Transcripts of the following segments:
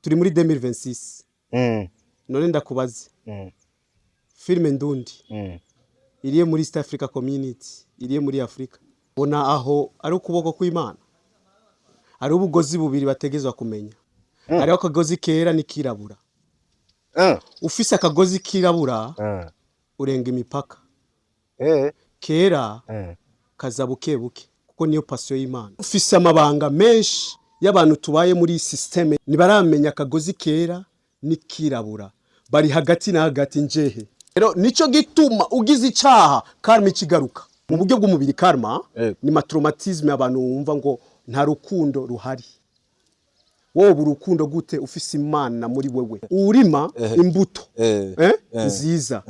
turi muri 2026 none ndakubaze filme ndundi iriye muri East Africa Community iriye muri Afrika bona aho ari ukuboko kw'Imana ari ubugozi bubiri bategezwa kumenya ari akagozi kera nikirabura ufise akagozi kirabura urenga imipaka kera kazabuke buke kuko niyo passion y'Imana ufise amabanga menshi y'abantu tubaye muri systeme nibaramenya akagozi kera nikirabura bari hagati na hagati njehe rero nico gituma ugize icaha karma ikigaruka mu buryo bw'umubiri karma ni matraumatisme abantu bumva ngo nta rukundo ruhari wowe urukundo gute ufise Imana muri wewe urima imbuto nziza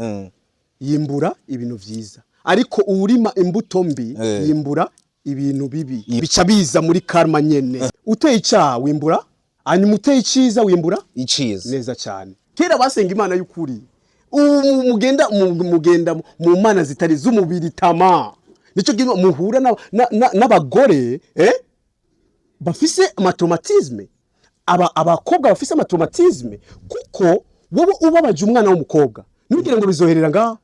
yimbura ibintu vyiza ariko urima imbuto mbi yimbura ibintu bibi bica biza muri karma nyene uteye icaha wimbura hanyuma uteye iciza wimbura iciza neza cyane kera basenga Imana y'ukuri mugenda mu mana zitari z'umubiri tama nico gino muhura n'abagore bafise amatraumatisme abakobwa bafise amatraumatisme kuko wowe ubabaje umwana w'umukobwa nibigire ngo bizoherera ngaho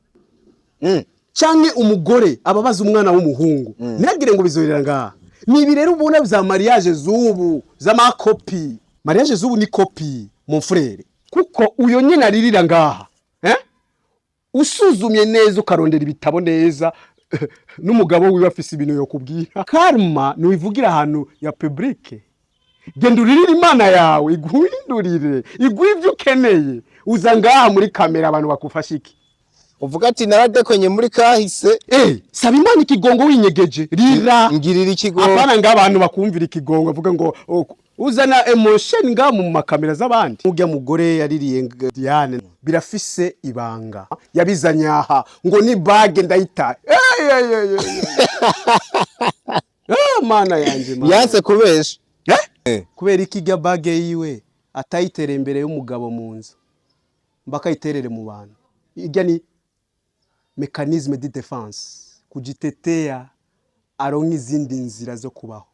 canke umugore ababaza umwana w'umuhungu nibigire ngo bizoherera ngaho nibi rero ubona za mariage zubu za makopi mariage zubu ni kopi mon frère kuko uyo nyina aririra ngaha usuzumye neza ukarondera ibitabo neza n'umugabo wiwe afise ibintu yo kubwira karma nuivugira ahantu ya public genda uririra Imana yawe iguhindurire igwivyo ukeneye uza ngaha muri kamera abantu bakufasha iki uvuga ati naradekonye muri kahise saba Imana ikigongo winyegeje rira ngirira ikigongo apana ngabantu bakumvira ikigongo avuga ngo uzana emotion nga mu makamera z'abandi ujya mugore yaririye Diane birafise ibanga yabizanye aha ngo ni bag ndayita mana yanje yanse kubesha kubera ikijya bag yiwe atayitere imbere y'umugabo mu nzu mbaka iterere mu bantu ijya ni mécanisme de défense kujitetea aronka izindi nzira zo kubaho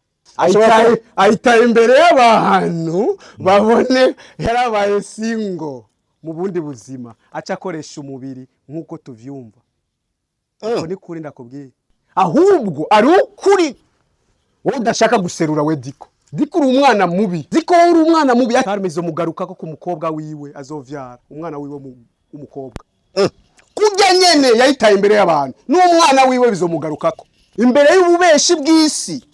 ayitaye imbere y'abantu babone yarabaye single mu bundi buzima aca akoresha umubiri nkuko tuvyumva uko ni kuri ndakubwiye ahubwo ari ukuri wowe udashaka guserura we diko uri umwana mubi diko uri umwana mubi akarmezo mugaruka ko kumukobwa wiwe azovyara umwana wiwe umukobwa kujya nyene yayitaye imbere y'abantu n'umwana wiwe bizomugarukako imbere y'ububeshi bw'isi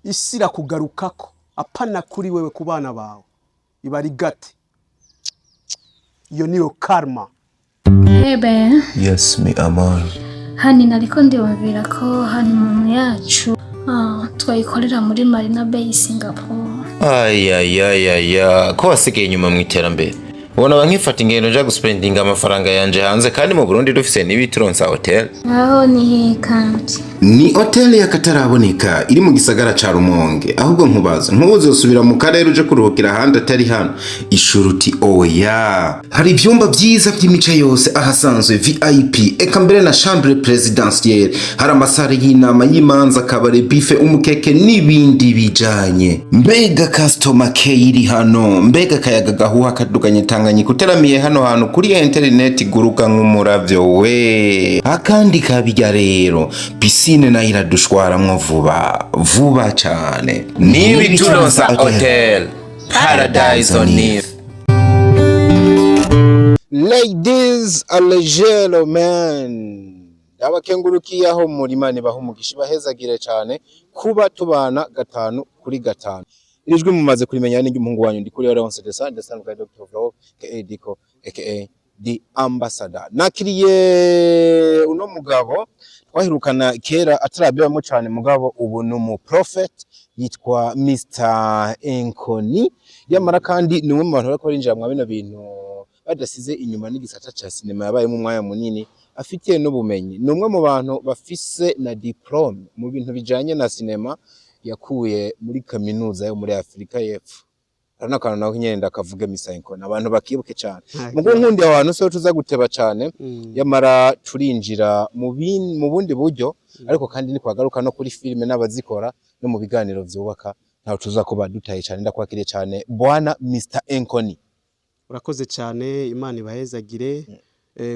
isira kugarukako apana kuri wewe kubana bawe ibari gate iyo niyo karma. Ebe yes me aman hani nariko ndiyumvira ko hani mu yacu twayikorera muri Marina Bay Singapore. Ayayayaya ko wasigaye inyuma mu iterambere ubona bankifata ingendo nja guspendinga amafaranga yanje hanze kandi mu Burundi dufise n'ibituronsa hotel aho ni kandi ni hotel yakataraboneka iri mu gisagara ca Rumonge ahubwo nkubaza ntuzosubira mu karere uje kuruhukira handi atari hano ishuruti oya hari ivyumba vyiza vy'imice yose ahasanzwe VIP eka mbere na chambre présidentielle hari amasare y'inama y'imanza kabare bife umukeke n'ibindi bijanye mbega customer care iri hano mbega kayaga gahuha kaduganye Tanganyika kuteramiye hano hantu kuri internet guruka nk'umuravyo we akandi kabijya rero piscine na iradushwaramwo vuba cyane nibi turonsa hotel paradise on earth. Ladies and gentlemen abakengurukiye aho muri Imana bahumugisha bahezagire cyane kuba tubana 5 kuri 5 irijwe mumaze kurimenya n'ingi umuhungu wanyu ndi kuri Alonso de San kwa Dr. Vlog Diko aka the ambassador nakiriye uno mugabo twahirukana kera atarabibamo cyane mugabo ubu no prophet yitwa Mr. Enkoni yamara kandi ni umwe mu bantu bakora injira mwa bino bintu badasize inyuma n'igisata ca cinema yabaye mu mwanya munini afitiye n'ubumenyi ni umwe mu bantu bafise na diplome mu bintu bijanye na cinema yakuye muri kaminuza yo muri Afrika y'Epfo arana kana naho nyene ndakavuga Mr. Enkoni abantu bakibuke cyane mugo nkundi abantu so tuza guteba cyane yamara turinjira mu bundi buryo ariko kandi ni kwagaruka no kuri filime n'abazikora no mu biganiro vyubaka ntaho tuza kuba dutaye cyane. Ndakwakiriye cyane bwana Mr Enkoni. urakoze cyane, Imana ibahezagire.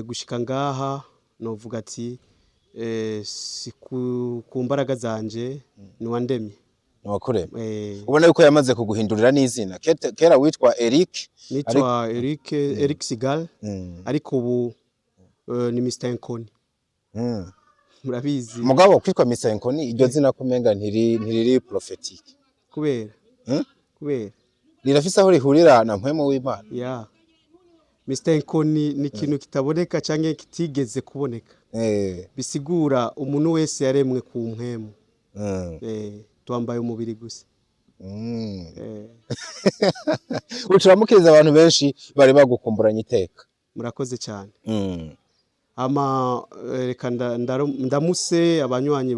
Gushika ngaha novuga ati si ku mbaraga zanje ni wandemye Nwakure ubona yuko yamaze kuguhindurira n'izina. Kera witwa Eric, nitwa Eric Sigal, ariko ubu ni Mr Enkoni. Murabizi mugabo kwitwa Mr Enkoni iryo zina kumenga ntiriri prophetique kubera rirafise aho rihurira na mpwemu w'Imana. ya Mr Enkoni ni ikintu kitaboneka canke kitigeze kuboneka. Bisigura umuntu wese yaremwe ku mpwemu. Twambaye umubiri gusa. Uturamukiriza abantu benshi bari bagukumburanye iteka. Murakoze cyane. Reka ndamuse abanywanyi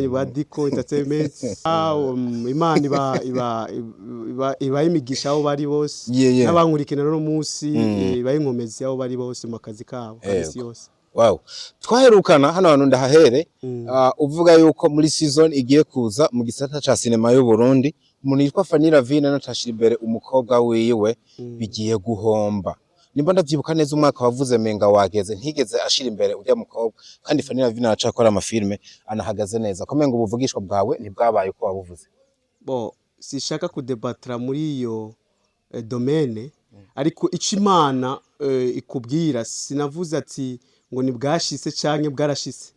ba Diko Entertainment. Imana iba imigisha aho bari bose, n'abankurikira no munsi iba inkomezi aho bari bose mu kazi kabo kabisi yose. Wow, twaherukana hano hantu ndahahere. Uvuga yuko muri season igiye kuza mu gisata ca sinema y'u Burundi umuntu yitwa Fanny Lavine natashira imbere umukobwa wiwe bigiye guhomba. Nimba ndavyibuka neza umwaka wavuze menga wageze ntigeze ashira imbere urya mukobwa, kandi Fanny Lavine aracakora amafilme anahagaze neza. Komenga ubuvugishwa bwawe ntibwabaye uko wabuvuze. Sishaka kudebatra muri iyo domaine, ariko ico Imana ikubwira, sinavuze ati ngo ni bwashise canke bwarashise.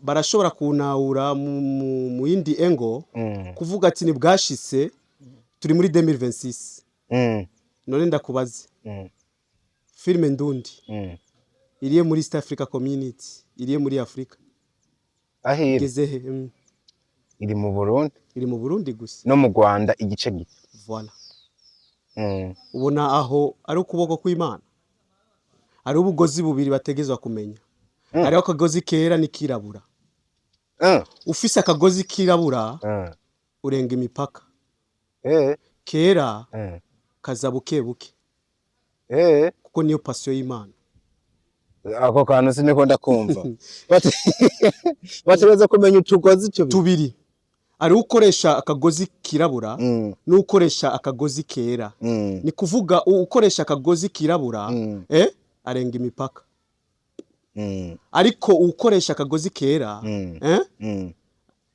Barashobora kunahura mu yindi engo kuvuga ati ni bwashise, turi muri 2026. None ndakubaze, filme Ndundi iriye muri East Africa Community, iriye muri Afrika, ahiri gezehe? iri mu Burundi. Iri mu Burundi gusa no mu Rwanda igice gito. Voilà. Ubona aho ari ukuboko kw'Imana. Ari ubugozi bubiri bategezwa kumenya. Hariho akagozi kera n'ikirabura. Ufise akagozi kirabura urenga imipaka. Kera kaza buke buke. Kuko niyo passion y'Imana. Ako kantu siniko ndakumva. Batereza kumenya utugozi tubiri. Ari ukoresha akagozi kirabura n'ukoresha akagozi kera. Ni kuvuga ukoresha akagozi kirabura arenga imipaka. Ariko ukoresha akagozi kera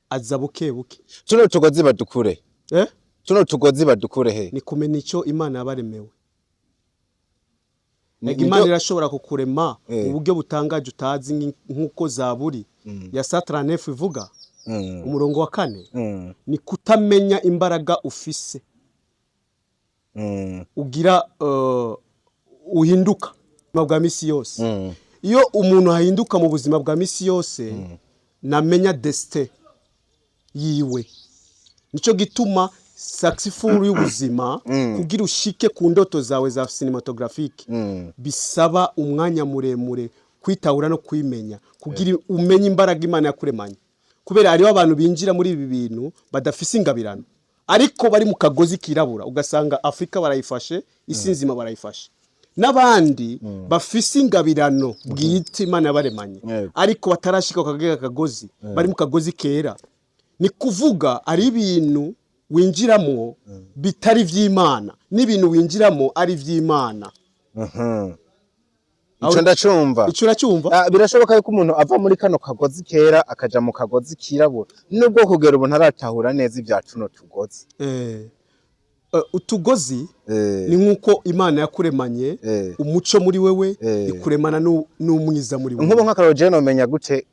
aza buke buke. Tuno tugozi badukure. Tuno tugozi badukure he? Ni kumenya ico Imana yabaremewe. Imana irashobora kukurema uburyo butangaje utazi, nkuko Zaburi ya 39 ivuga umurongo wa 4. Ni kutamenya imbaraga ufise. Ugira uhinduka mu bwa misi yose. Iyo umuntu ahinduka mu buzima bwa misi yose, namenya destin yiwe. Nico gituma successful y'ubuzima kugira ushike ku ndoto zawe za cinematographique bisaba umwanya muremure kwitahura no kwimenya, kugira umenye imbaraga Imana yakuremanye. Kubera ariho abantu binjira muri ibi bintu badafise ingabirano, ariko bari mu kagozi kirabura, ugasanga Afrika barayifashe, isi nzima barayifashe. N'abandi bafise ingabirano bwite Imana yabaremanye, ariko batarashika kagega kagozi, bari mu kagozi kera. Ni kuvuga ari ibintu winjiramo bitari vy'Imana, n'ibintu winjiramo ari vy'Imana. Ico ndacumva. Ico uracyumva? Birashoboka yuko umuntu ava muri kano kagozi kera akaja mu kagozi kirabura. Nubwo kugera ubu ntaratahura neza ivya tuno tugozi. Utugozi ni nkuko Imana yakuremanye, umuco muri wewe ikuremana n'umwiza muri wewe. Nkubo nk'akarero je nomenya gute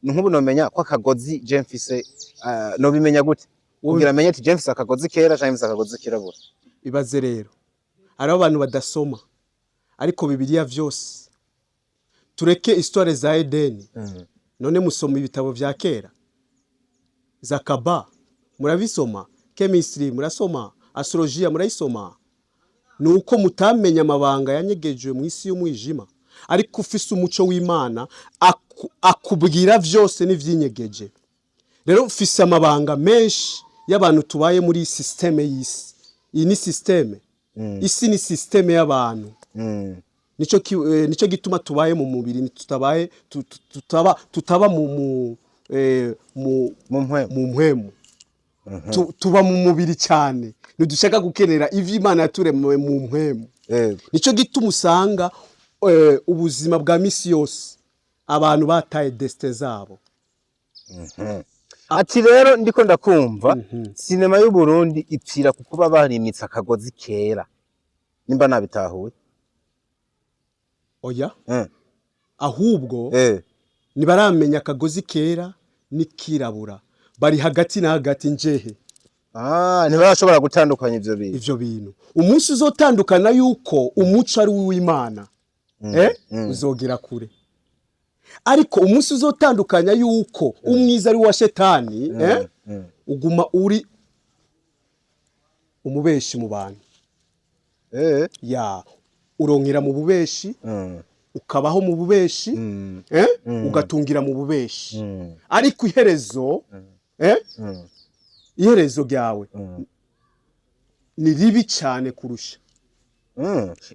nkubu nomenya ko akagozi je mfise no bimenya gute? Kugira amenye ati je mfise akagozi kera canke mfise akagozi kirabura. Ibaze rero, ari abantu badasoma, ariko Bibiliya vyose. Tureke histoire za Eden. None musoma ibitabo vya kera. Zakaba murabisoma, chemistry murasoma, astrologia murayisoma. Nuko mutamenya amabanga yanyegejwe mu isi y'umwijima, ariko ufise umuco w'Imana akubwira vyose n'ivyinyegeje. Rero ufise amabanga menshi y'abantu tubaye muri systeme y'isi. Iyi ni systeme. Isi ni systeme y'abantu. Nico gituma tubaye mu mubiri, tutaba mu mpwemu tuba mu mubiri cyane ntidushaka gukenera ivyo Imana yaturemeye mu mpwemu. Nico gituma usanga ubuzima bwa misi yose abantu bataye destin zabo. Ati rero ndiko ndakumva sinema y'u Burundi ipfira kukuba barimitse akagozi kera nimba nabitahuye. Oya ahubwo nibaramenya akagozi kera nikirabura bari hagati na hagati njehe. Ntibashobora gutandukanya ivyo bintu. Umunsi uzotandukana yuko umuco ari w'Imana uzogera kure. Ariko umunsi uzotandukanya yuko umwiza ari wa shetani uguma uri umubeshi mu bantu. Uronkera mu bubeshi ukabaho mu bubeshi ugatungira mu bubeshi. Ariko iherezo ryawe ni ribi cyane kurusha.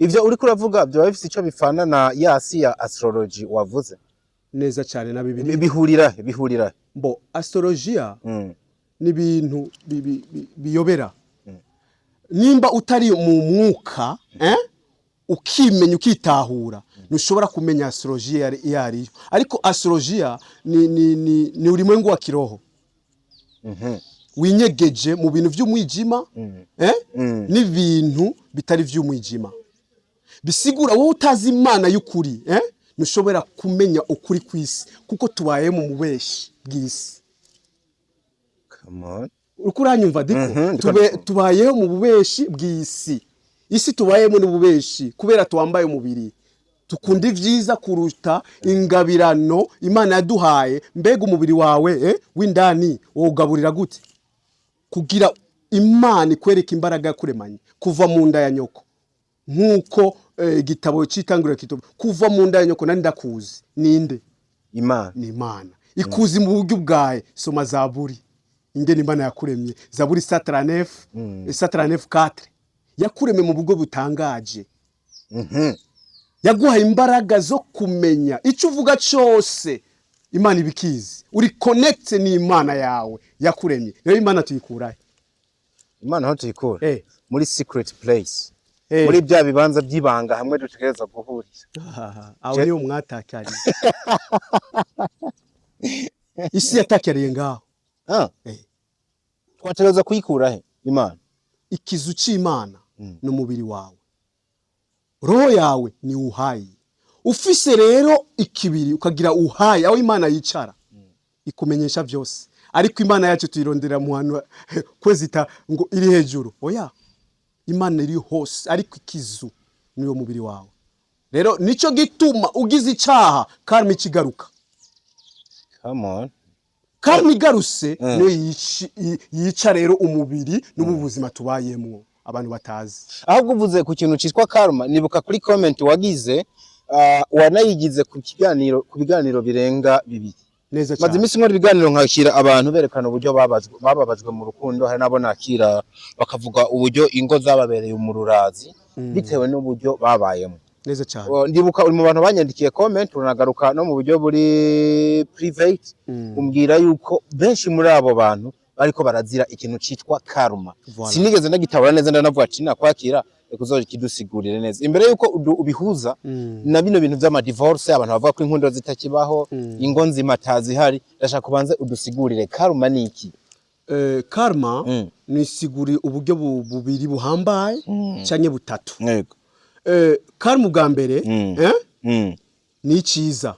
Ivyo uriko uravuga byo bifite ico bifana na yasi ya astrology wavuze neza cyane na Bibiliya. Bihurira Bo astrologia ni ibintu biyobera. Nimba utari mu mwuka ukimenya ukitahura ntushobora kumenya astrologia yari. Ariko astrologia ni ulimwengu wa kiroho. Winyegeje mu bintu vy'umwijima n'ibintu bitari vy'umwijima. Bisigura wowe utazi Imana y'ukuri ntushobora kumenya ukuri kw'isi kuko tubaye mu mubeshi bw'isi. Come on. Ukuranyumva diko tubayeho mu bubeshi bw'isi. Isi tubayemo n'ububeshi kubera tuwambaye umubiri. Tukunda ivyiza kuruta ingabirano Imana yaduhaye. Mbega umubiri wawe w'indani wogaburira gute kugira Imana ikwereka imbaraga yakuremanye kuva mu nda ya nyoko nkuko igitabo cyitangurira kito kuva mu nda ya nyoko nani ndakuzi ninde? Imana. Ni Imana ikuzi mu buryo bwaye. Soma Zaburi ingene Imana yakuremye. Zaburi 139 4 yakuremye mu buryo butangaje. Yaguha imbaraga zo kumenya icyo uvuga cyose Imana ibikizi. Uri connect ni Imana yawe yakuremye. Rero Imana tuyikurahe? Imana aho tuyikura muri secret place. Muri bya bibanza by'ibanga hamwe dutegereza guhurira. Aho niyo mwatakari. Isi yatakariye ngaho. Twategereza kuyikurahe Imana? Ikizu cy'Imana no mubiri wawe. Roho yawe ni uhayi. Ufise rero ikibiri ukagira uhayi aho Imana yicara ikumenyesha byose. Ariko Imana yacu tuyirondera mu hantu kwezita ngo iri hejuru. Oya, Imana iri hose ariko ikizu niyo mubiri wawe. Rero nico gituma ugize icyaha karma ikigaruka. Come on. Karma igaruse niyo yica rero umubiri n'ubuzima tubayemo abantu batazi. Ahubwo uvuze ku kintu cyitwa karma nibuka kuri comment wagize wanayigize ku biganiro birenga bibiri. Neza cyane. Maze imisi nkora ibiganiro nkakira abantu berekana uburyo bababajwe mu rukundo. Hari nabo nakira bakavuga uburyo ingo zababereye umururazi bitewe n'uburyo babayemo. Neza cyane. Ndibuka uri mu bantu banyandikiye comment unagaruka no mu buryo buri private umbwira yuko benshi muri abo bantu bariko barazira ikintu citwa karma. Sinigeze ndagitabara neza ndanavuga ati nakwakira ekuzoje kidusigurire neza imbere yuko ubihuza na bino bintu by'ama divorce abantu bavuga ko inkundo zitakibaho ingo nzima tazihari. Ndashaka kubanza udusigurire karma ni iki? Karma ni siguri uburyo bubiri buhambaye cyanye butatu. Yego. Karma bwa mbere ni iciza.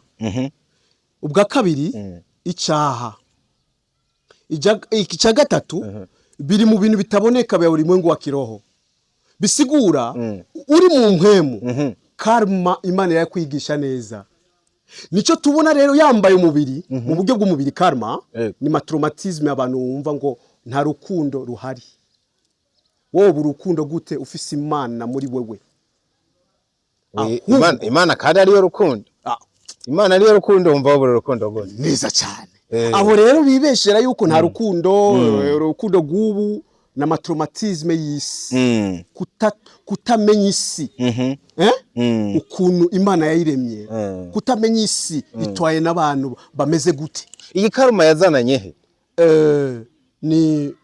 Ubwa kabiri icyaha. Icya gatatu biri mu bintu bitaboneka bya ulimwengu wa kiroho. Bisigura uri mu mpwemu karma Imana yakwigisha neza. Nico tubona rero yambaye umubiri mu buryo bw'umubiri. Karma ni matraumatisme abantu wumva ngo nta rukundo ruhari. Wowe urukundo gute ufise Imana muri wewe? Imana kandi ariyo rukundo. Imana ariyo rukundo wumva wowe urukundo gose. Neza cyane. Aho rero bibeshera yuko nta rukundo, urukundo gubu n'amatraumatisme y'isi kutamenya isi ukuntu Imana yayiremye kutamenya isi itwaye n'abantu bameze gute. Iyi karma yazananye he? Ni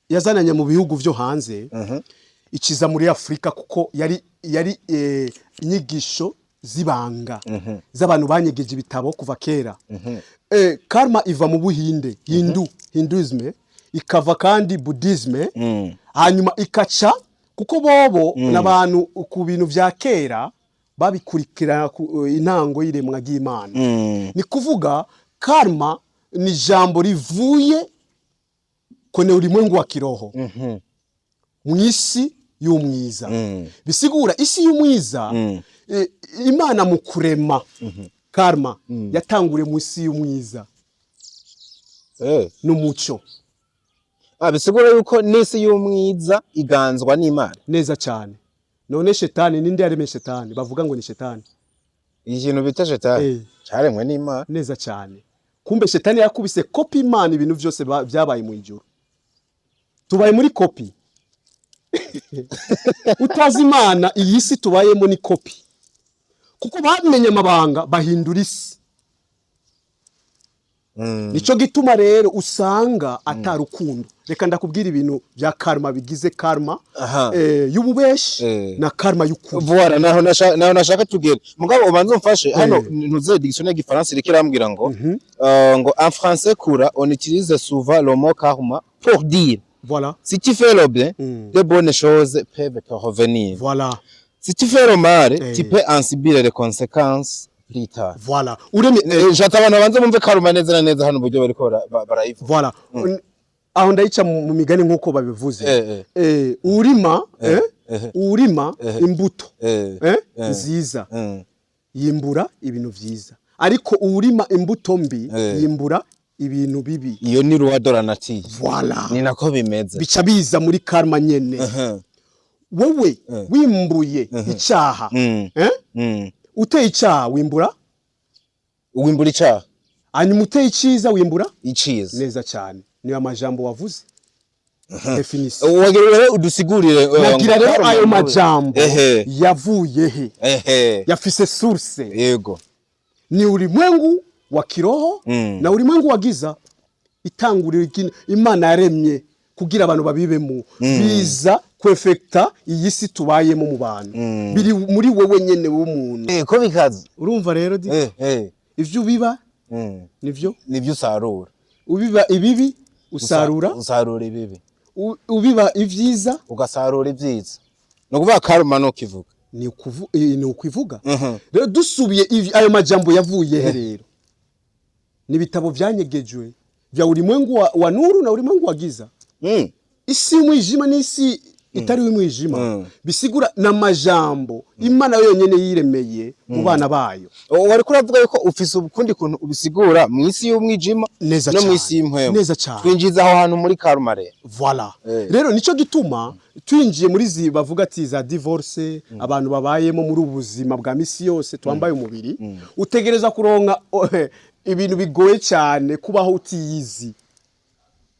yazananye mu bihugu vyo hanze ikiza muri Afrika kuko yari inyigisho zibanga z'abantu banyegeje ibitabo kuva kera. Karma iva mu Buhinde, Hinduism, ikava kandi Buddhism, hanyuma ikaca kuko bobo n'abantu ku bintu vya kera babikurikira intango y'iremwa ry'Imana. Ni kuvuga karma ni jambo rivuye kone ulimwengu wa kiroho mwisi y'umwiza. Bisigura isi y'umwiza Imana mu kurema karma yatangure mu isi y'umwiza n'umuco. Bisigura yuko n'isi y'umwiza iganzwa n'Imana neza cyane. None shetani ninde yaremye shetani? Bavuga ngo ni shetani. Ikintu bita shetani cyaremwe n'Imana neza cyane. Kumbe shetani yakubise kopi Imana ibintu byose byabaye mu ijuru. Tubaye muri kopi. Utazi Imana iyi si tubayemo ni kopi. Kuko bamenye amabanga bahindura isi. Nico gituma rero usanga atarukundo. Reka ndakubwira ibintu bya karma bigize karma y'ububeshi na karma y'ukuri. Voilà, naho nashaka tugere. Mugabo ubanza umfashe hano ntuze dictionnaire gifaransa rikirambwira ngo en français courant on utilise souvent le mot karma pour dire voilà, si tu fais le bien, de bonnes choses peuvent te revenir. Voilà. Si tu fais le mal, tu peux en subir les conséquences plus tard. Voilà. Jatabana banze mumve karma neza na neza hano buryo bariko barayivuga. Voilà. Aho ndayica mu migani nkuko babivuze. Urima imbuto nziza yimbura ibintu vyiza, ariko urima imbuto mbi yimbura ibintu bibi. Iyo ni loi de la nature. Voilà. Ni nako bimeze. Bica biza muri karma nyene. Wowe wimbuye icyaha uteye icyaha wimbura icyaha, hanyuma uteye iciza wimbura iciza. Neza cyane. Niyo amajambo wavuze. Definition. Wagerere udusigurire nagira rero ayo majambo yavuye he? Yafise source. Yego. Ni ulimwengu wa kiroho na ulimwengu wa giza. Itangurira Imana yaremye kugira abantu babibemo biza kwefekta iyi si tubayemo mu bantu biri muri wewe nyene w'umuntu. Ko bikaza Urumva rero ivyo biba nivyo usarura. Ubiba ibibi usarura ibibi. Ubiba ivyiza ugasarura ivyiza. No kuvuga karma no kivuga ni ukwivuga. Rero dusubiye ayo majambo yavuye he rero? Ni bitabo vyanyegejwe vya ulimwengu wa nuru na ulimwengu wa giza. Isi y'umwijima n'isi itari w'umwijima. Bisigura na majambo Imana yonyene yiremeye mu bana bayo. Wari kuravuga yuko ufise ukundi kuntu ubisigura mu isi y'umwijima no mu isi y'impwemu. Neza cyane. Twinjiza aho hantu muri karma rero. Voilà. Rero nico gituma twinjiye muri bavuga ati za divorce abantu babayemo muri ubuzima bwa misi yose twambaye umubiri. Utegereza kuronka ibintu bigoye cyane kubaho utiyizi.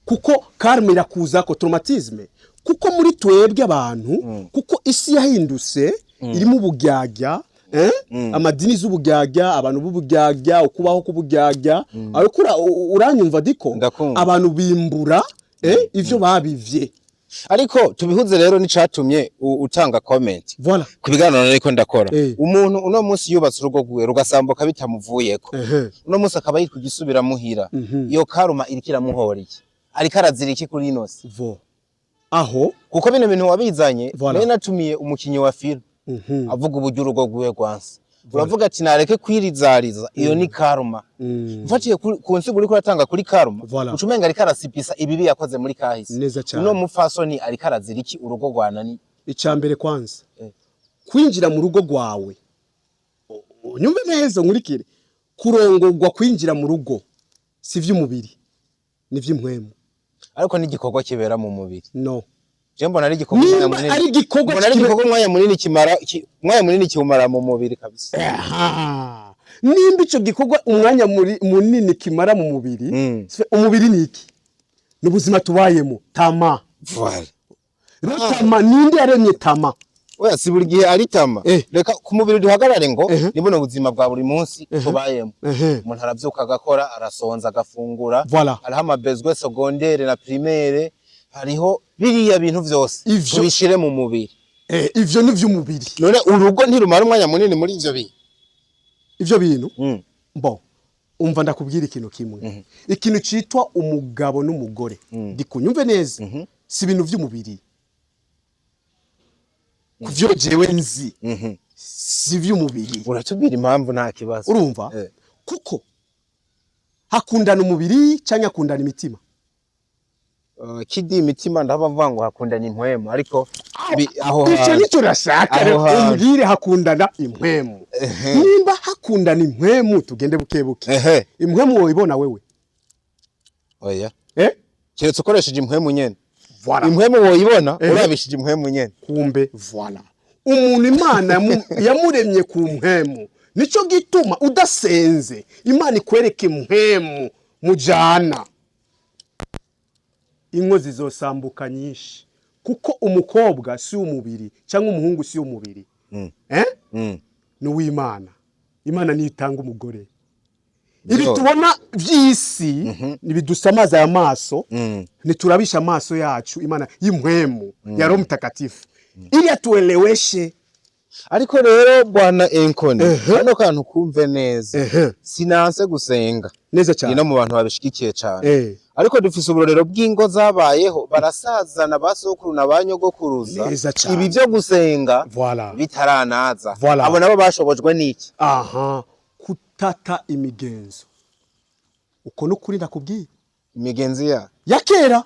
Kuko karma irakuza ko traumatisme. Kuko muri twebwe abantu kuko isi yahindutse irimo ubugyagya amadini z'ubugyagya, abantu b'ubugyagya, ukubaho k'ubugyagya. Ariko uranyumva diko abantu bimbura ivyo babivye. Ariko tubihuze rero nicatumye utanga comment. Voilà. Kubiganano ariko ndakora. Umuntu uno munsi yubatse urugo gwe rugasambuka bitamuvuyeko. Uno munsi akaba yitwa gisubira muhira. Iyo karuma irikira muhoriye. Ariko arazira iki kuri inosi? Aho kuko bino bintu wabizanye nari natumiye umukinyi wa film avuga uburyo urugo gwe gwanse. Uravuga ati nareke kwirizariza iyo ni karma. Mfatiye ku nsigo uri kuratanga kuri karma. Ucumenga ariko arasipisa ibibi yakoze muri kahise. Uno mufasoni ariko arazira iki urugo rwanani? Icambere kwanza kwinjira mu rugo rwawe. Nyumve neza nkurikire. Kurongorwa kwinjira mu rugo si vy'umubiri ni vy'impwemu. Ariko ni igikorwa kibera mu mubiri. No. Je mbona ari igikorwa munini. Ari igikorwa mwanya munini kimara mu mubiri kabisa. Nimba ico gikorwa umwanya munini kimara mu mubiri, umubiri ni iki? n'ubuzima tubayemo tama. Voilà. Tama ninde yaremye tama? Oya si buri gihe ari tama. Reka ku mubiri duhagarare ngo nibuno buzima bwa buri munsi tubayemo. Umuntu aravyuka agakora, arasonza, agafungura. Voilà. Hariho amabezwe secondaire na primaire, hariho biriya bintu vyose tubishire mu mubiri. Ivyo ni vy'umubiri. None urugo ntirumara umwanya munini muri ivyo bintu. Ivyo bintu? Bon. Umva ndakubwira ikintu kimwe. Ikintu citwa umugabo n'umugore. Ndikunyumve neza. Si ibintu vy'umubiri. Kuvyo jewe nzi. Si vy'umubiri. Uratubwira impamvu nta kibazo. Urumva? Kuko hakundana umubiri canke hakundana imitima. Kidi imitima ndabavuga ngo hakundana impwemu ariko aho icyo nicyo rashaka umbwire hakundana impwemu. Nimba hakundana impwemu tugende bukebuke. Impwemu woyibona wewe? Oya. Kiretse ukoresheje impwemu nyene. Voilà. Impwemu woyibona urabishije impwemu nyene. Kumbe voilà. Umuntu Imana yamuremye ku mpwemu. Nico gituma udasenze Imana ikwereke impwemu mujana. Ingo zizosambuka nyinshi kuko umukobwa si umubiri cyangwa umuhungu si umubiri. Ni w'Imana. Imana ni itanga umugore. Ibi tubona vyisi nibidusamaza ya maso niturabisha maso yacu Imana y'impwemu ya Roho Mtakatifu ili atueleweshe. Ariko rero bwana Enkone hano kantu kumve neza sinanse gusenga neza cyane ino mu bantu babishigikiye cyane ariko dufise uburorero bw'ingo zabayeho barasazana basokuru na banyogokuruza ibi byo gusenga bitaranaza abo nabo bashobojwe n'iki kutata imigenzo uko n'ukuri ndakubwiye imigenzi ya kera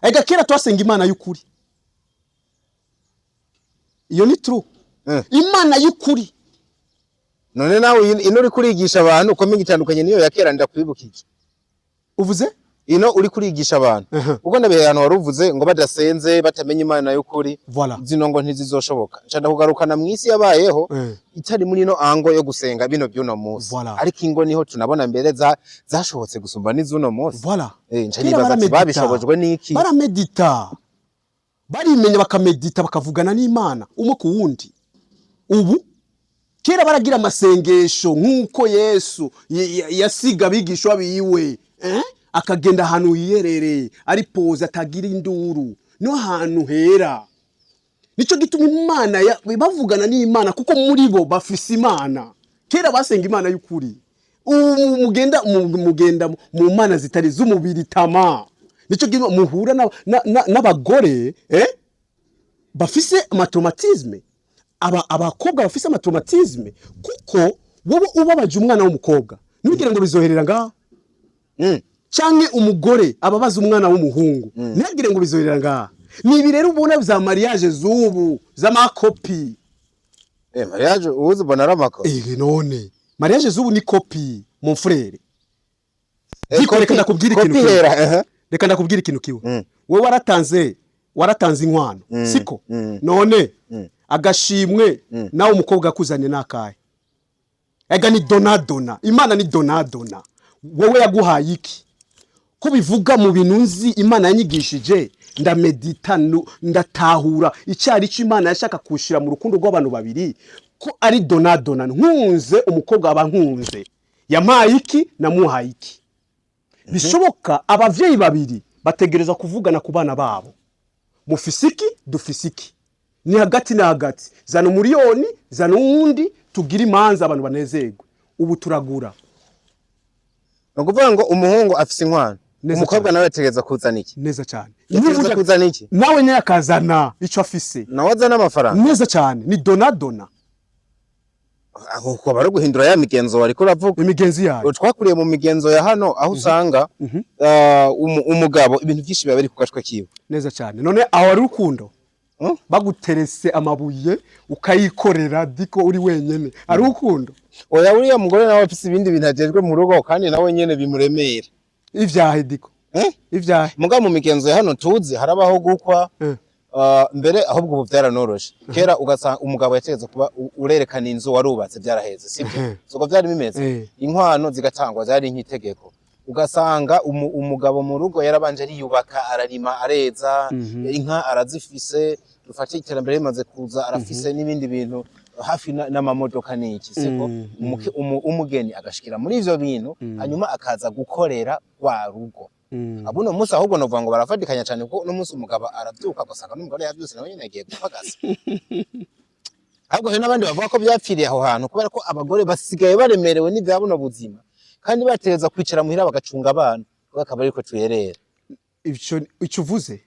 ega kera twasenga Imana y'ukuri iyo ni true Imana y'ukuri. None nawe ino uri kurigisha abantu uko mingi itandukanye niyo yakera ndakwibukije. Uvuze? Ino uri kurigisha abantu. Uko ndabihe hano waruvuze ngo badasenze batamenye Imana y'ukuri. Voilà. Zino ngo ntizizoshoboka. Nshanda kugarukana mwisi yabayeho itari muri no ango yo gusenga bino byuno munsi. Ariko ingo niho tunabona mbere zashobotse gusumba n'izuno munsi. Voilà. Nshani babishobojwe n'iki? Baramedita. Barimenya bakamedita bakavugana n'Imana umwe ku wundi. Ubu kera baragira amasengesho nkuko Yesu yasiga bigishwa biwe akagenda ahantu yiyerere ari pose atagira induru no hantu hera. Nico gituma Imana bavugana n'Imana kuko muri bo bafise Imana. Kera basenga Imana y'ukuri. Mugenda mu mana zitari z'umubiri tama. Nico gituma muhura n'abagore bafise amatraumatisme. Abakobwa bafise amatraumatisme kuko wowe ubabaje umwana w'umukobwa nibigire ngo bizoherera ngaho canke umugore ababaza umwana w'umuhungu nibigire ngo bizoherera ngaho. Nibi rero ubona za mariage zubu za makopi mariage ubuze ubona ramako none mariage zubu ni kopi mon frère. Reka ndakubwira ikintu kiwe reka ndakubwira ikintu kiwe wowe waratanze inkwano siko none agashimwe nawe umukobwa akuzanye nakaye ega ni donadona. Imana ni donadona. Wowe yaguhaye iki ko bivuga mu bintu nzi Imana yanyigishije ndamedita ndatahura icyari cyo Imana yashaka kushira mu rukundo rw'abantu babiri ko ari donadona. Nkunze umukobwa aba nkunze yampaye iki namuhaye iki. Bishoboka abavyeyi babiri bategereza kuvugana ku bana babo mufisiki dufisiki ni hagati na hagati zana umuriyoni zana uwundi tugira imanza abantu banezerwe. Ubu turagura Nukuvuga ngo umuhungu afise inkwano umukobwa nawe ategereza kuzana iki neza cyane. Ategereza kuzana iki nawe nyine akazana ico afise nawe azana amafaranga neza cyane. Ni donadona aho ko baro guhindura ya migenzo wari kuravuga imigenzi yayo twakuriye mu migenzo ya hano aho usanga umugabo ibintu byinshi biba bari kugashwa kiwe neza cyane. None aho ari urukundo baguterese amabuye ukayikorera diko uri wenyene ari urukundo. Oya uriya mugore nawe afise ibindi bintu ajejwe mu rugo kandi nawe nyene bimuremera ivyahe diko ivyahe muga mu migenzo ya hano tuzi harabaho gukwa mbere ahubwo ubu byaranoroshe. Kera ugasanga umugabo yategetse kuba urerekana inzu warubatse byaraheze sibyo soko byari bimeze inkwano zigatangwa zari nk'itegeko ugasanga umugabo mu rugo yarabanje ariyubaka, ararima, areza, inka arazifise, dufate iterambere rimaze kuza arafise n'ibindi bintu hafi n'amamodoka n'iki, siko umugeni agashikira muri ivyo bintu hanyuma akaza gukorera wa rugo. Abuno munsi ahubwo novuga ngo barafatikanya cyane kuko no munsi umugabo aravyuka agasanga n'umugore yavyuse nawe nyene agiye gupagasa. Ahubwo hari n'abandi bavuga ko byapfiriye aho hantu kubera ko abagore basigaye baremerewe n'ivya buno buzima kandi batereza kwicara muhira bagacunga abana kuko akaba ariko tuyerera. Ico uvuze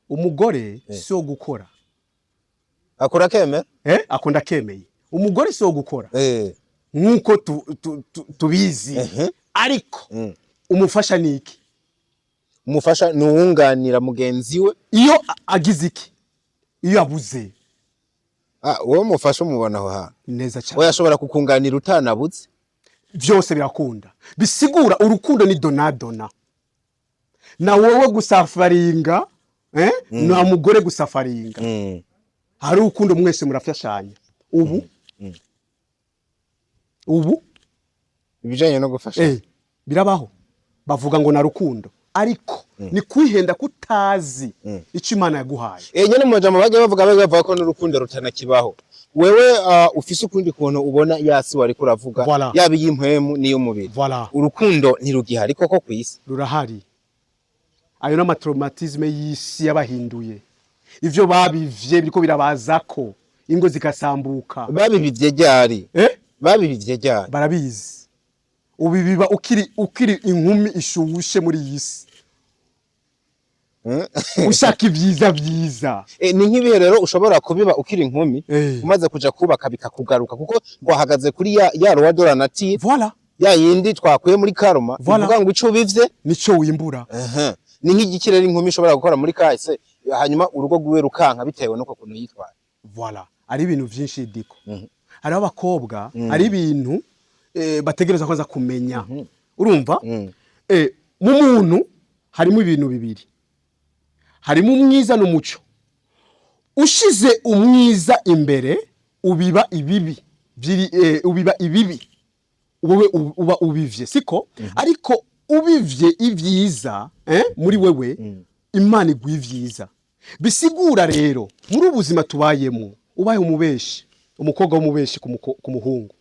umugore si wo gukora, akora kemera akunda kemeye. Umugore si wo gukora nkuko tubizi, ariko umufasha niki? Umufasha nuwunganira mugenzi we iyo agize iki, iyo abuze. Wowe mufasha umubona aho hantu neza cyane, we yashobora kukunganira utanabuze. Byose birakunda, bisigura urukundo ni donadona. Na wowe gusafaringa na mugore gusafaringa, hari urukundo mwese murafashanya. Ubu ibijanye no gufasha birabaho, bavuga ngo na rukundo, ariko ni kwihenda kutazi icyo Imana yaguhaye. Nyene mu majambo bavuga ko n'urukundo rutanakibaho. Wewe ufise ukundi kuntu ubona yasi wari kuravuga, voilà. Yaba y'impwemu niyo mubiri, Voilà. Urukundo ntirugihari koko kwisi? Rurahari. Ayo n'amatraumatisme y'isi yabahinduye, ivyo babivye biriko birabazako, ingo zikasambuka. Babibivye ryari? Babibivye ryari? Barabizi. Ubibiba ukiri inkumi ishushe muri yisi. Ushaka ibyiza byiza. Ni nk'ibihe rero ushobora kubiba ukiri inkumi, umaze kuja kubaka bikakugaruka kuko wahagaze kuri ya roa dola nati. Voilà. Ya yindi twakuye muri karma, uvuga ngo ico bivye nico wimbura. Ni nk'igiki rero inkumi ishobora gukora muri kahise hanyuma urugo rwiwe rukanka bitewe nuko kuntu yitwaye. Voilà. Ari ibintu byinshi diko. Hari abakobwa, ari ibintu bategereza kwanza kumenya. Urumva? Mu muntu harimo ibintu bibiri. Harimo umwiza n'umuco. Ushize umwiza imbere ubiba ibibi. Ubiba ibibi. Wowe uba ubivye, siko? Ariko ubivye ibyiza muri wewe, Imana iguha ibyiza. Bisigura rero muri ubuzima tubayemo, ubaye umubeshi, umukobwa w'umubeshi ku muhungu,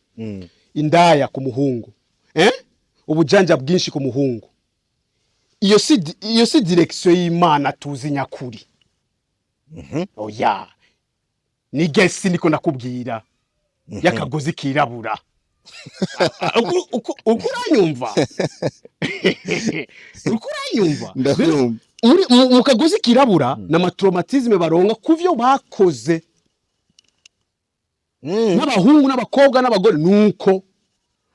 indaya ku muhungu, ubujanja bwinshi ku muhungu. Iyo si direction y'Imana tuzi nyakuri. Oya. Ni gesi niko nakubwira. Yakagozi kirabura. Ukuranyumva? Ukuranyumva? Mu kagozi kirabura n'amatraumatisme baronka kuvyo bakoze. N'abahungu n'abakobwa n'abagore nuko.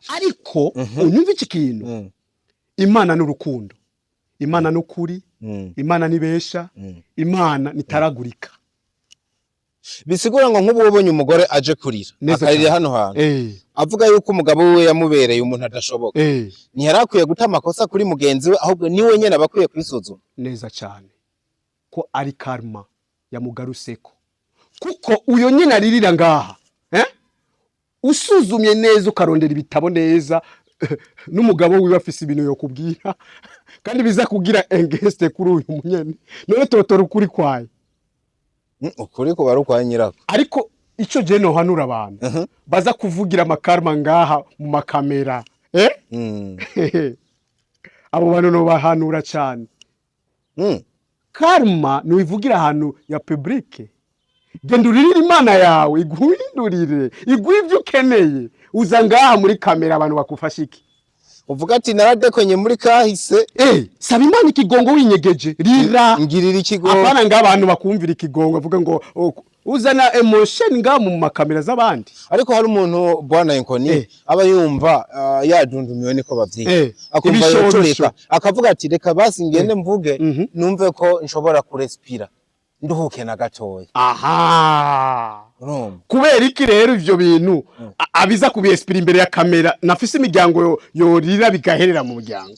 Ariko unyumva iki kintu? Imana n'urukundo. Imana n'ukuri, Imana nibesha, Imana nitaragurika. Bisigura ngo nk'ubu ubonye umugore aje kurira akarira hano hantu, avuga yuko umugabo we yamubereye umuntu adashoboka, ntiyarakwiye guta amakosa kuri mugenzi we, ahubwo ni we nyene abakwiye kwisuzuma. Neza cyane ko ari karma yamugaruseko, kuko uyo nyene aririra ngaha usuzumye neza ukarondera ibitabo neza n'umugabo wiwe afise ibintu yo kubwira kandi biza kugira engeste kuri uyu munyene, none totora ukuri kwaye. Ukuri ko barukwa nyirako. Ariko ico je no hanura abantu baza kuvugira amakarma ngaha mu makamera abo bantu no bahanura cyane. Karma nuivugira ahantu ya public. Gendurira Imana yawe iguhindurire, iguha ibyo ukeneye, uza ngaha muri kamera abantu bakufashiki. Uvuga ati naradekonye muri kahise, saba Imana ikigongo winyegeje, rira ngirira ikigongo. Apana ngabantu bakumvira ikigongo avuga ngo uzana emotion nga mu makamera z'abandi. Ariko hari umuntu bwana Enkoni aba yumva yadundumiwe niko bavyiga, akumva yotoreka akavuga ati reka basi ngende mvuge numve ko nshobora kurespira nduhuke na gatoya. Aha. Kubera iki rero ivyo bintu abiza kubiespira imbere ya kamera, nafise imiryango yorira bigaherera mu muryango.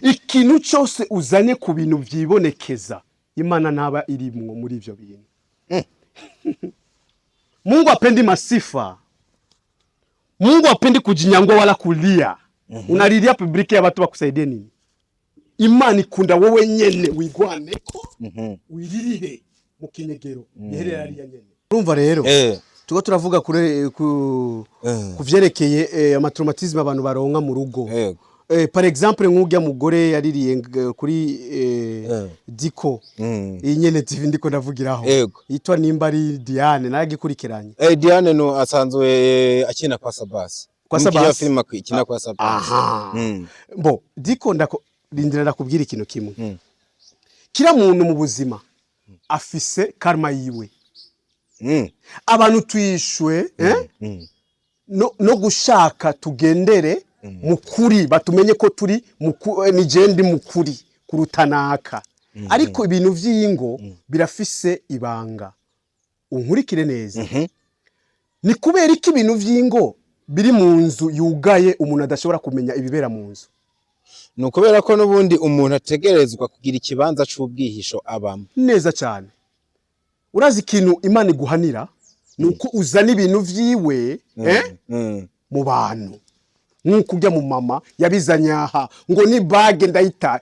Ikintu cyose uzanye ku bintu vyibonekeza, Imana ntaba irimwo muri ivyo bintu. Mungu apendi masifa. Mungu apendi kujinyangwa wala kulia. unalilia public y'abantu bakusaidiye nini? Imana ikunda wowe nyene wigwaneko wiririre mu kinyegero yeherera ari nyene. Urumva rero tuko turavuga kure kuvyerekeye amatraumatisme abantu baronka mu rugo. Par exemple nk'ujya mugore yaririye kuri Diko iyi nyene TV ndiko ndavugiraho yitwa nimba ari Diane nagikurikiranye. Diane no asanzwe akina kwa Sabas. Kwa Sabas film akina kwa Sabas. Bo Diko rindira ndakubwira ikintu kimwe. Kira muntu mu buzima afise karma yiwe. Abantu tuyishwe no gushaka tugendere mukuri batumenye ko turi ni jendi mukuri kurutanaka. Ariko ibintu vy'ingo birafise ibanga. Unkurikire neza. Ni kubera iki ibintu vy'ingo biri mu nzu yugaye umuntu adashobora kumenya ibibera mu nzu? Nukubera ko nubundi umuntu ategerezwa kugira ikibanza c'ubwihisho abamo. Neza cyane. Urazi ikintu Imana iguhanira nuko uzana ibintu vyiwe mu bantu. Nkuko ujya mu mama yabizanye aha ngo ni bag ndayita.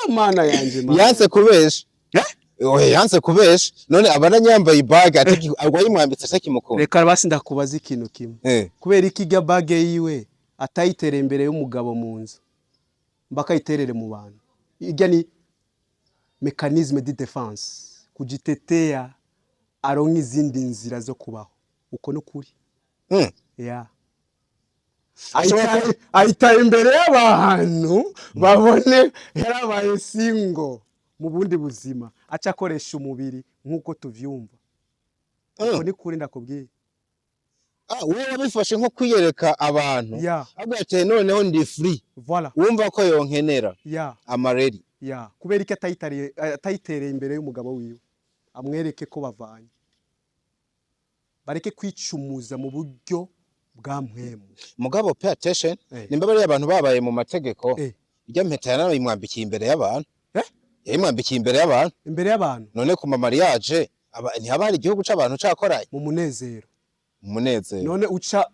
Mana yanje mana. Yanse kubesha. Yanse kubesha. None abananyambaye bag atiki arwayimwambitse atakimukunda. Reka basi ndakubaza ikintu kimwe. Kubera iki ga bag yiwe atayitere imbere y'umugabo mu nzu. Mbaka iterere mu bantu. Ijya ni mécanisme de défense kujitetea aronka izindi nzira zo kubaho. Uko no kuri. Aita imbere y'abantu babone yarabaye singo mu bundi buzima aca akoresha umubiri nkuko tuvyumva. Uko ni kuri ndakubwiye. Wewe wabifashe nko kwiyereka abantu. Agate noneho ndi free. Voilà. Wumva ko yonkenera. Amareri. Kubera iki atayitereye imbere y'umugabo wiwe. Amwereke ko bavanye. Bareke kwicumuza mu buryo bwa mpwemu. Mugabo pay attention. Nimba bari abantu babaye mu mategeko. Ijya mpeta yana imwambikiye imbere y'abantu. Imwambikiye imbere y'abantu. Imbere y'abantu. None ku mariage ntihaba hari igihugu c'abantu cakoraye mu munezero. Umunezero. None uca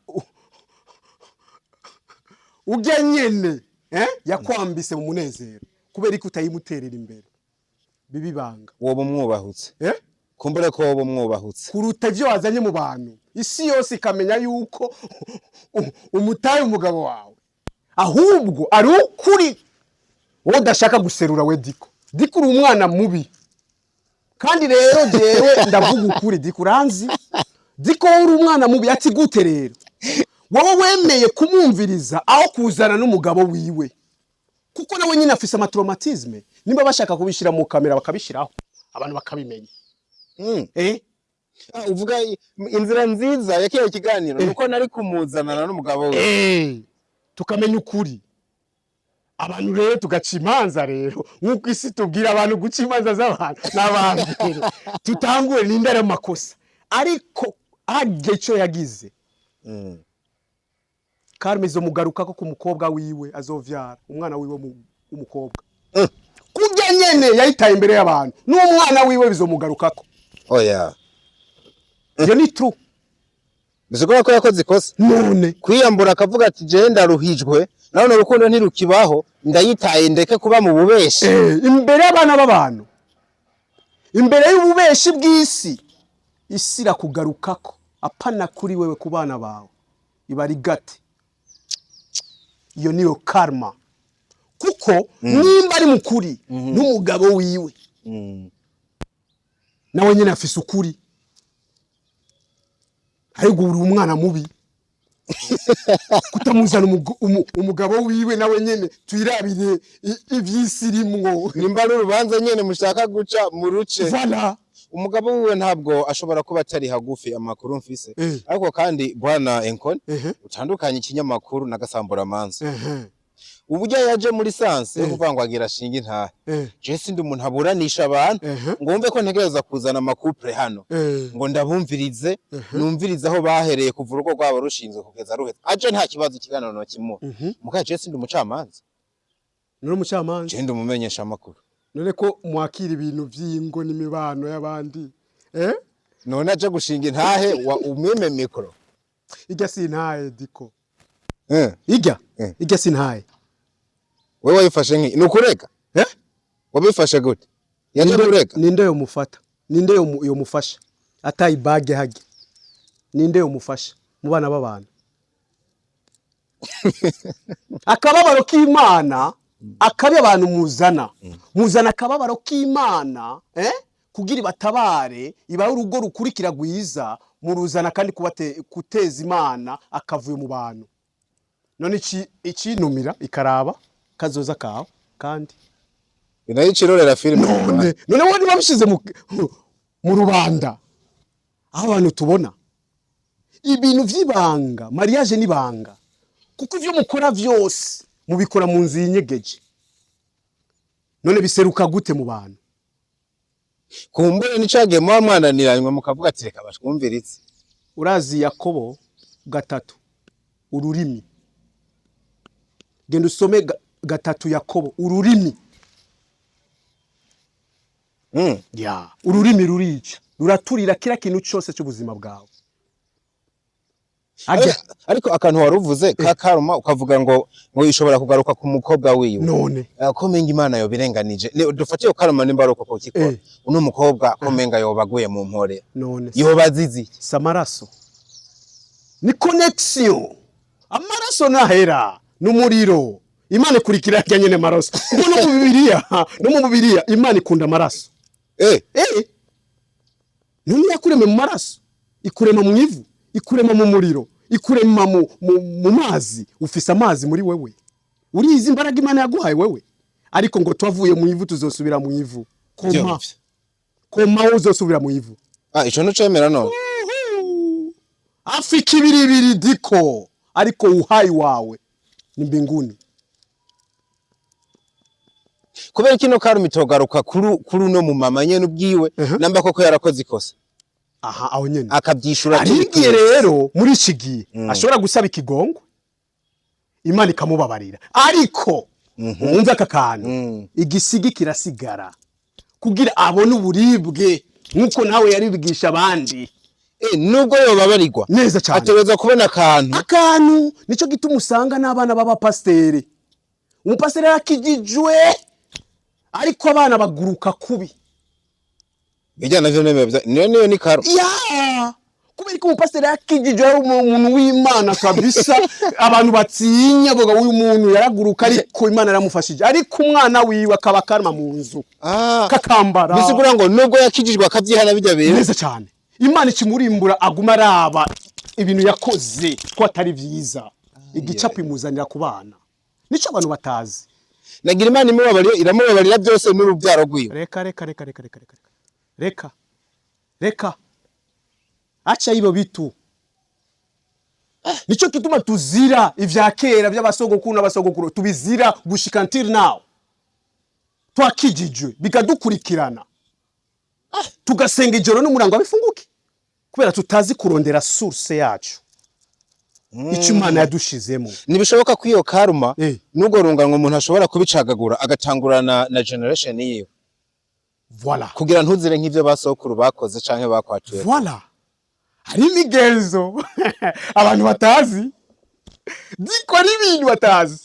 ujya nyene yakwambise mu munezero kubera ko utayimuterera imbere. Bibibanga. Wobo mwubahutse. Kumbure ko wobo mwubahutse. Kuruta byo wazanye mu bantu. Isi yose ikamenya yuko umutaye umugabo wawe. Ahubwo ari ukuri. Wowe udashaka guserura we Diko. Diko uri umwana mubi. Kandi rero jewe ndavuga ukuri Diko uranzi. Diko uri umwana mubi ati gute rero. Wowe wemeye kumumviriza aho kuzana n'umugabo wiwe. Kuko nawe nyine afise amatraumatisme. Nimba bashaka kubishira mu kamera bakabishiraho abantu bakabimenya. Uvuga inzira nziza yakiye kiganiro nuko nari kumuzanana n'umugabo we. Tukamenya ukuri. Abantu rero tugaca imanza rero nkuko isi tubwira abantu guca imanza z'abantu n'abantu. Tutangure n'indara makosa. Ariko agye cyo yagize. Karme zo mugaruka ko kumukobwa wiwe azovyara umwana wiwe umukobwa. Kujya nyene yayitaye imbere y'abantu n'umwana wiwe bizomugarukako. Yo ni true. Bizogora ko yakoze ikosa. None kwiyambura akavuga ati je ndaruhijwe naho urukundo ntirukibaho ndayitaye ndeke kuba mu bubeshi. Imbere y'abana b'abantu. Imbere y'ububeshi bw'isi. Isi rakugarukako apana kuri wewe ku bana bawe. Ibari gate. Iyo niyo karma. Kuko nimba ari mukuri n'umugabo wiwe. Nawe nyine afise ukuri. Ahubwo uri umwana mubi. Kutamuzana umugabo wiwe nawe nyene tuyirabire ivyisi rimwo. Nimba ari urubanza nyene mushaka guca mu ruce. Voilà. Umugabo wiwe ntabwo ashobora kuba atari hagufi amakuru mfise. Ariko kandi bwana Enkon utandukanye ikinyamakuru nagasambura manzi. Ubujya yaje muri sanse kuvuga ngo agira shinge nta. Je sindi umuntu aburanisha abantu ngo wumve ko ntegereza kuzana amakupre hano. Ngo ndabumvirize numvirize aho bahereye kuva urugo rwabo rushinzwe kugeza ruhetse. Aje nta kibazo kiganano no kimwe. Muka je sindi umucamanza. Nuri umucamanza. Je ndi umumenyesha amakuru. None ko mwakira ibintu vy'ingo n'imibano y'abandi. None aje gushinga intahe wa umwime mikro. Ijya sintaye diko. Ijya sintaye. Wewe wayifashe nki nukureka? Wabifashe gute? Yaje kureka? Ninde yo mufata? Ninde yo mufasha? Atayi bage hage. Ninde yo mufasha mu bana b'abantu? Akababaro k'Imana akabi abantu muzana akababaro k'Imana kugira batabare iba urugo rukurikira gwiza muruzana kandi kuteza Imana akavuye mu bantu. None icinumira ikaraba kazoza kawe kandi inayo cirorera filime none wandi babishize mu rubanda aho abantu tubona ibintu vy'ibanga mariage n'ibanga kuko ivyo mukora vyose mubikora mu nzu y'inyegeje. None biseruka gute mu bantu? Kumbure nicage mu mwananiranywe mukavuga ati reka bashwumviritse. Urazi Yakobo 3 ururimi. Genda usome 3 Yakobo ururimi. Ururimi rurica ruraturira kila kintu cyose cy'ubuzima bwawe. Ariko akantu waruvuze ka karma ukavuga ngo ishobora kugaruka ku mukobwa wiwe. None komenga Imana yo birenganije dufatiye karma nimbaruko ko kiko uno mukobwa komenga yo baguye mu mpore. None yo bazizi samaraso ni connection amaraso nahera n'umuriro. Imana ikurikira nyene maraso no mu Bibiliya Imana ikunda amaraso. None yakurema mu maraso ikurema mu ivu ikurema mu muriro ikurema mu mazi. Ufise amazi muri wewe urizi imbaraga Imana yaguhaye wewe ariko ngo twavuye mu ivu tuzosubira mu ivu. Koma uzosubira mu ivu. Ico no cemera none afika ibiribiri diko ariko uhai wawe ni mbinguni. Kubera kino karuma itogaruka kuri no mu mama nyene ubwiwe namba koko yarakoze ikosa. Aho nyene akabyishura arigiye rero muri iki ashobora gusaba ikigongo Imana ikamubabarira ariko umva akakantu igisigi kirasigara kugira abone uburibwe nkuko nawe yaribigisha abandi. Nubwo yo babarirwa neza cyane ateweza kubona akantu nico gituma usanga n'abana baba pasiteri umupasiteri yakijijwe ariko abana baguruka kubi. Bijyana navyo niyo ni karo. Kubera ko umupasiteri yakijijwe ari umuntu w'Imana kabisa abantu batinya boga uyu muntu yaraguruka ariko Imana yaramufashije ariko umwana wiwe akaba karma mu nzu kakambara. Bisigura ngo nubwo yakijijwe akavyihana bijya bere neza cyane Imana ikimurimbura aguma araba ibintu yakoze ko atari vyiza igicapo imuzanira ku bana nico abantu batazi. Nagira Imana iramubabarira byose n'urubyaro rwiwe. Reka acha hivyo vitu. Nico kituma tuzira ivya kera by'abasogokuru n'abasogokuru tubizira gushika until now. Twakijijwe bikadukurikirana. Tugasenga ijoro n'umurango abifunguke kubera tutazi kurondera source yacu. Ico Imana yadushizemo. Nibishoboka ko iyo karuma nugo runganwa umuntu ashobora kubicagagura agatangurana na generation yiwe. Voilà. Kugira ntuzire nk'ivyo basokuru bakoze canke bakwatuye. Voilà. Hari imigenzo abantu batazi. Diko ari ibintu batazi.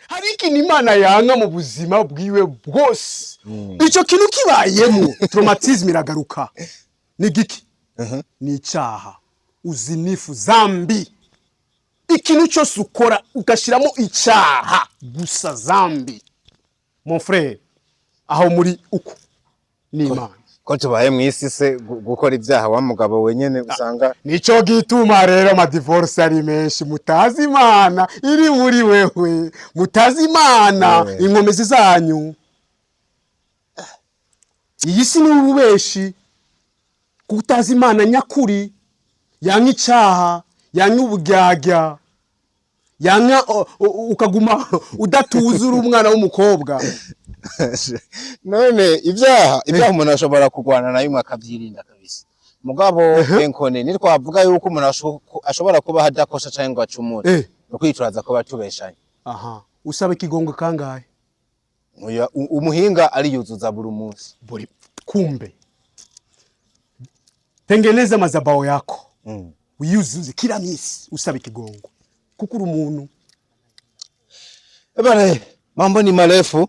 Hari ikintu Imana yanga mu buzima bwiwe bwose. Ico kintu kibayemo traumatisme iragaruka. Ni giki? Ni icyaha. Uzinifu zambi. Ikintu cyose ukora ugashiramo icyaha gusa zambi. Mon frère, aho muri uko ni Imana. Ko tubaye mwisi se gukora ibyaha wa mugabo wenyene usanga nico gituma rero ama divorce ari menshi mutazi Imana iri muri wewe mutazi Imana inkomezi zanyu. Iyi si n'ububeshi kutazi Imana nyakuri yanka icyaha yanka uburyarya yanka ukaguma udatuzura umwana w'umukobwa. None ibyaha umuntu ashobora kugwana nayo akavyirinda kabisa. Mugabo enkone ni twavuga yuko umuntu ashobora kuba hadakosha cyangwa ngo acumure no kwitwaza ko batubeshanye. Usaba ikigongo kangahe? Umuhinga ari yuzuza buri munsi. Kumbe tengeneza mazabao yako wiyuzuze kila misi usaba ikigongo kuko uri umuntu. Bana, mambo ni marefu.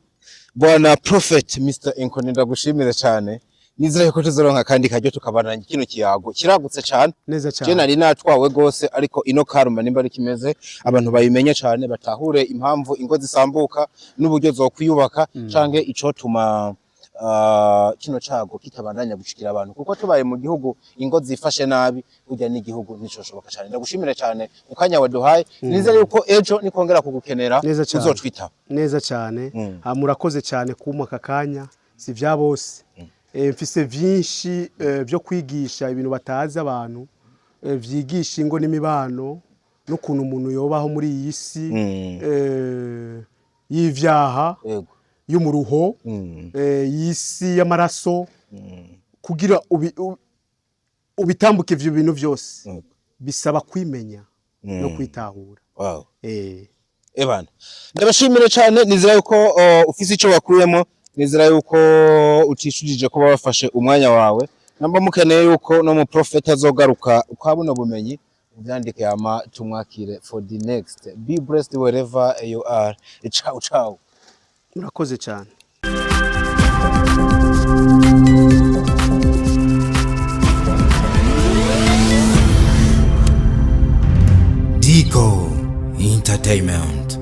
Bwana Prophet Mr. Inkoni ndagushimire cyane. Nizere ko tuzoronka kandi kajyo tukabananye kino kiyago kiragutse cyane. Neza cyane. Je nari natwawe gose ariko ino karuma nimba ari kimeze abantu bayimenye cyane batahure impamvu ingo zisambuka n'uburyo zo kwiyubaka canke icotuma kino cago kitabandanya gushikira abantu kuko tubaye mu gihugu ingo zifashe nabi urya n'igihugu nicoshoboka cyane. Ndagushimire cyane ukanya waduhaye. Nizere yuko ejo nikongera kugukenera uzotwita. Neza cyane. Murakoze cyane kumpa kakanya si vya bose. Mfise vyinshi byo kwigisha ibintu batazi abantu vyigisha ingo n'imibano n'ukuntu umuntu yobaho muri iyi si y'ivyaha y'umuruho y'isi y'amaraso kugira ubitambuke ivyo bintu vyose bisaba kwimenya no kwitahura. Wow. Ebana ndabashimire cyane. Nizera yuko ufise ico wakuyemo. Nizera yuko utishujije kuba wafashe umwanya wawe. Namba mukeneye yuko no mu Prophet azogaruka ukabona bumenyi ubyandike ama tumwakire for the next. Be blessed wherever you are. Ciao ciao. Murakoze cyane. Dico Entertainment.